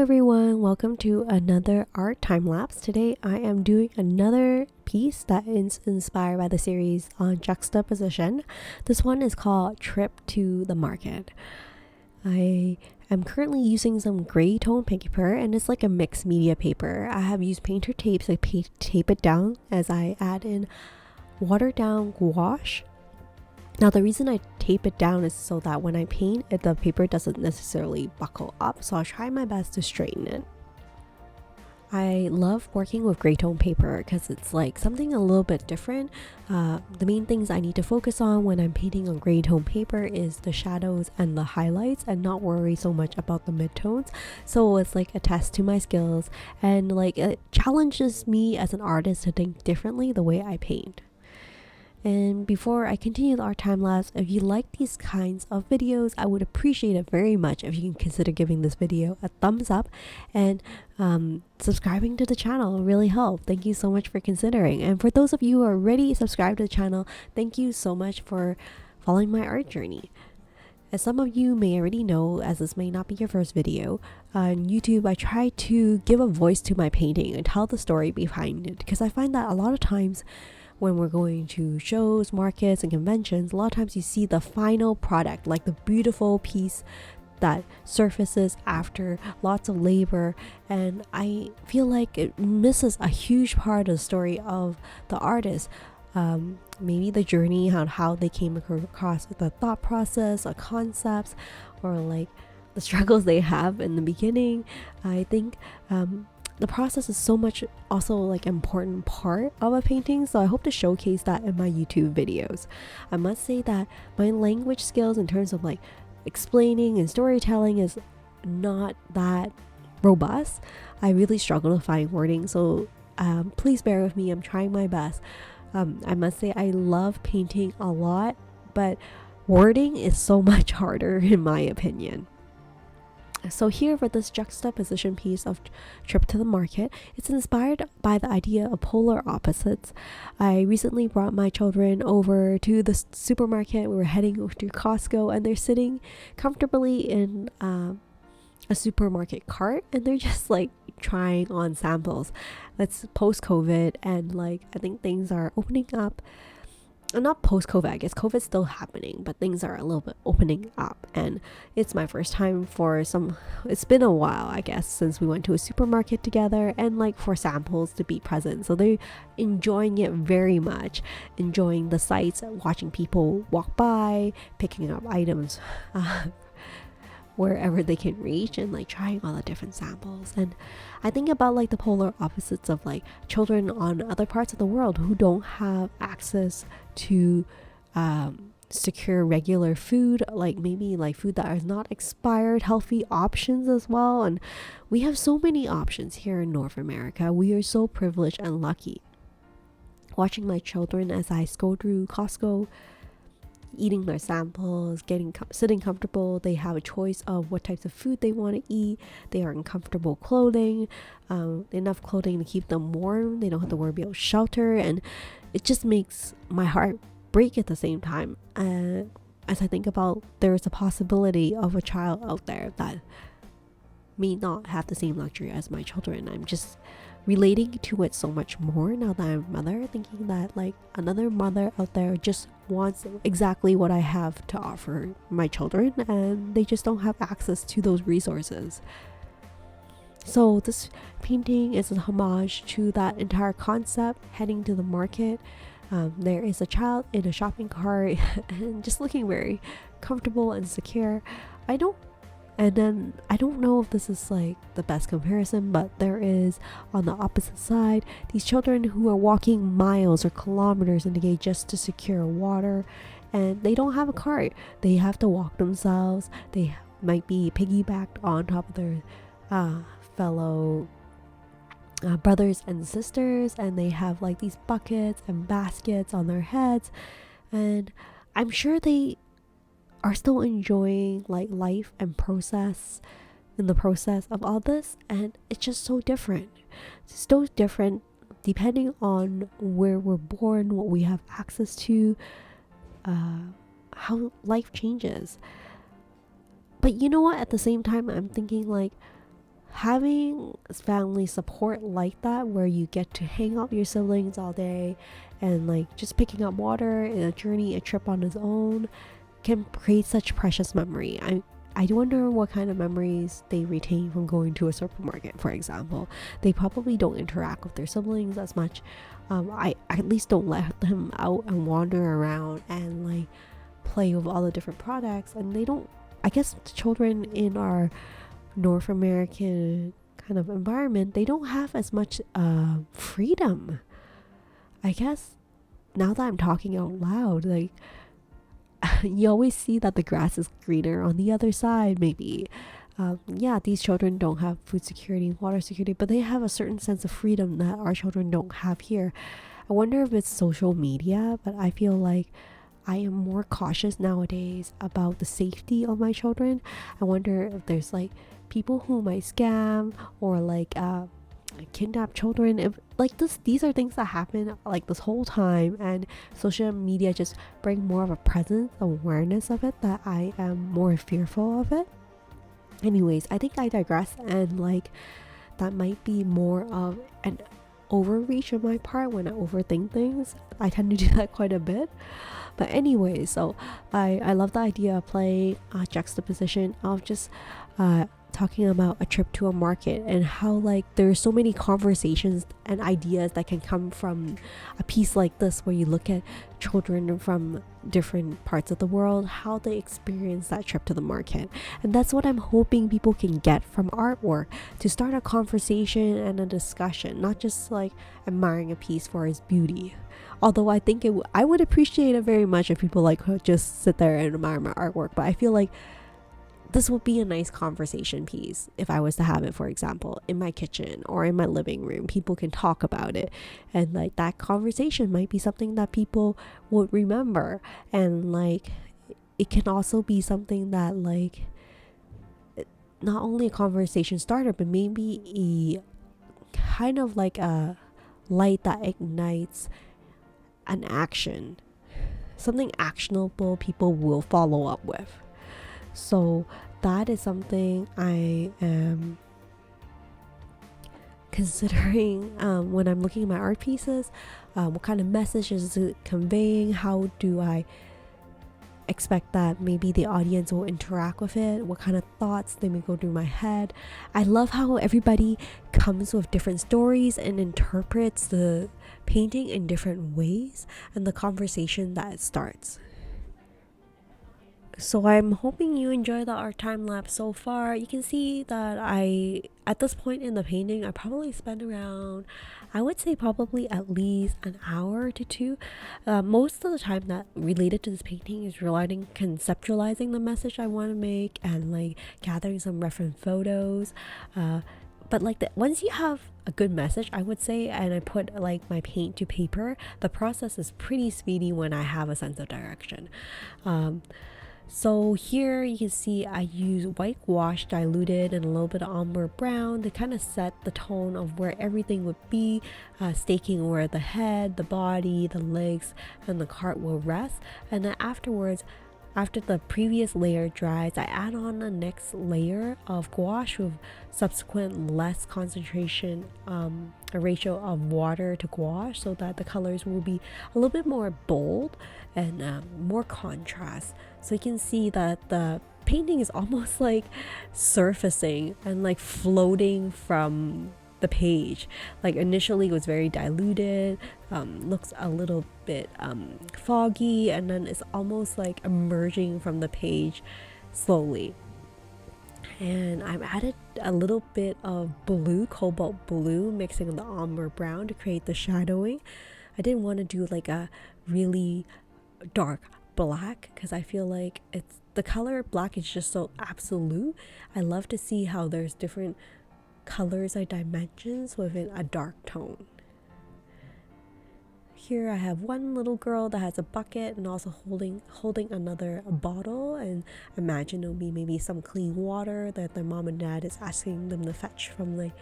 everyone, welcome to another art time lapse. Today I am doing another piece that is inspired by the series on juxtaposition. This one is called Trip to the Market. I am currently using some gray tone paper, and it's like a mixed media paper. I have used painter tapes to tape it down as I add in watered down gouache. Now the reason I tape it down is so that when I paint it, the paper doesn't necessarily buckle up, so I'll try my best to straighten it. I love working with gray tone paper because it's like something a little bit different. The main things I need to focus on when I'm painting on gray tone paper is the shadows and the highlights, and not worry so much about the midtones. So it's like a test to my skills, and like it challenges me as an artist to think differently the way I paint. And before I continue the art time lapse, if you like these kinds of videos, I would appreciate it very much if you can consider giving this video a thumbs up, and subscribing to the channel will really help. Thank you so much for considering. And for those of you who are already subscribed to the channel, thank you so much for following my art journey. As some of you may already know, as this may not be your first video, on YouTube I try to give a voice to my painting and tell the story behind it, because I find that a lot of times when we're going to shows, markets, and conventions, a lot of times you see the final product, like the beautiful piece that surfaces after lots of labor, and I feel like it misses a huge part of the story of the artist. Maybe the journey on how they came across the thought process or concepts, or like the struggles they have in the beginning. I think the process is so much also like important part of a painting, so I hope to showcase that in my YouTube videos. I must say that my language skills in terms of like explaining and storytelling is not that robust. I really struggle to find wording, so please bear with me. I'm trying my best. I must say I love painting a lot, but wording is so much harder in my opinion. So here for this juxtaposition piece of Trip to the Market, it's inspired by the idea of polar opposites. I recently brought my children over to the supermarket. We were heading to Costco, and they're sitting comfortably in a supermarket cart, and they're just like trying on samples. That's post-COVID, and like I think things are opening up. Not post-COVID, I guess COVID's still happening, but things are a little bit opening up, and it's my first time it's been a while, I guess, since we went to a supermarket together, and like for samples to be present. So they're enjoying it very much, enjoying the sights, watching people walk by, picking up items wherever they can reach, and like trying all the different samples. And I think about like the polar opposites of like children on other parts of the world who don't have access to secure regular food, like maybe like food that is not expired, healthy options as well. And we have so many options here in North America. We are so privileged and lucky. Watching my children as I go through Costco, eating their samples, sitting comfortable. They have a choice of what types of food they want to eat. They are in comfortable clothing, enough clothing to keep them warm. They don't have to worry about shelter, and it just makes my heart break at the same time. As I think about there's a possibility of a child out there that may not have the same luxury as my children. I'm just relating to it so much more now that I'm a mother, thinking that like another mother out there just wants exactly what I have to offer my children, and they just don't have access to those resources. So this painting is a homage to that entire concept, heading to the market. There is a child in a shopping cart and just looking very comfortable and secure. I don't know if this is like the best comparison, but there is on the opposite side these children who are walking miles or kilometers in the day just to secure water, and they don't have a cart. They have to walk themselves. They might be piggybacked on top of their fellow brothers and sisters, and they have like these buckets and baskets on their heads, and I'm sure they are still enjoying like life and process in the process of all this. And it's just so different. It's so different depending on where we're born, what we have access to, how life changes. But you know what, at the same time I'm thinking like having family support like that, where you get to hang out with your siblings all day and like just picking up water in a journey, a trip on its own, can create such precious memory. I do wonder what kind of memories they retain from going to a supermarket, for example. They probably don't interact with their siblings as much. I at least don't let them out and wander around and like play with all the different products. And they don't, I guess, the children in our North American kind of environment, they don't have as much freedom. I guess now that I'm talking out loud, like, you always see that the grass is greener on the other side, maybe. Yeah, these children don't have food security, water security, but they have a certain sense of freedom that our children don't have here. I wonder if it's social media, but I feel like I am more cautious nowadays about the safety of my children. I wonder if there's like people who might scam or like kidnap children. If like these are things that happen like this whole time, and social media just bring more of a presence, awareness of it, that I am more fearful of it. Anyways, I think I digress, and like that might be more of an overreach on my part when I overthink things. I tend to do that quite a bit. But anyway, so I love the idea of playing juxtaposition of just talking about a trip to a market, and how like there's so many conversations and ideas that can come from a piece like this, where you look at children from different parts of the world, how they experience that trip to the market. And that's what I'm hoping people can get from artwork, to start a conversation and a discussion, not just like admiring a piece for its beauty. Although I think I would appreciate it very much if people like just sit there and admire my artwork, but I feel like this would be a nice conversation piece if I was to have it, for example, in my kitchen or in my living room. People can talk about it, and like that conversation might be something that people would remember. And like it can also be something that like not only a conversation starter, but maybe a kind of like a light that ignites an action, something actionable people will follow up with. So that is something I am considering when I'm looking at my art pieces. What kind of message is it conveying? How do I expect that maybe the audience will interact with it? What kind of thoughts they may go through my head? I love how everybody comes with different stories and interprets the painting in different ways, and the conversation that it starts. So I'm hoping you enjoy the art time lapse so far. You can see that at this point in the painting, I probably spent around, I would say probably at least an hour to two. Most of the time that related to this painting is relating, conceptualizing the message I want to make, and like gathering some reference photos. But like once you have a good message, I would say, and I put like my paint to paper, the process is pretty speedy when I have a sense of direction. So here you can see I use white gouache diluted and a little bit of umber brown to kind of set the tone of where everything would be, staking where the head, the body, the legs, and the cart will rest. And then afterwards, after the previous layer dries, I add on the next layer of gouache with subsequent less concentration, a ratio of water to gouache, so that the colors will be a little bit more bold and more contrast. So you can see that the painting is almost like surfacing and like floating from the page. Like initially it was very diluted, looks a little bit foggy, and then it's almost like emerging from the page slowly. And I've added a little bit of blue, cobalt blue, mixing with the umber brown to create the shadowing. I didn't want to do like a really dark black, because I feel like it's the color black is just so absolute. I love to see how there's different colors or dimensions within a dark tone. Here I have one little girl that has a bucket and also holding another bottle, and imagine it'll be maybe some clean water that their mom and dad is asking them to fetch from like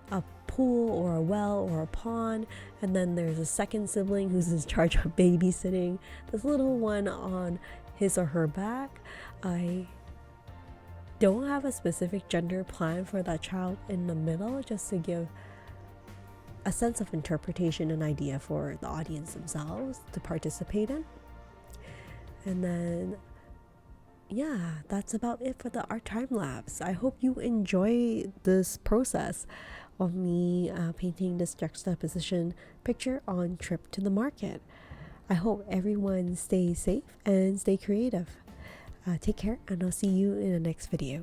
a pool or a well or a pond. And then there's a second sibling who's in charge of babysitting this little one on his or her back. I don't have a specific gender plan for that child in the middle, just to give a sense of interpretation and idea for the audience themselves to participate in. And then yeah, that's about it for the art time lapse. I hope you enjoy this process of me painting this juxtaposition picture on trip to the market. I hope everyone stays safe and stay creative. Take care, and I'll see you in the next video.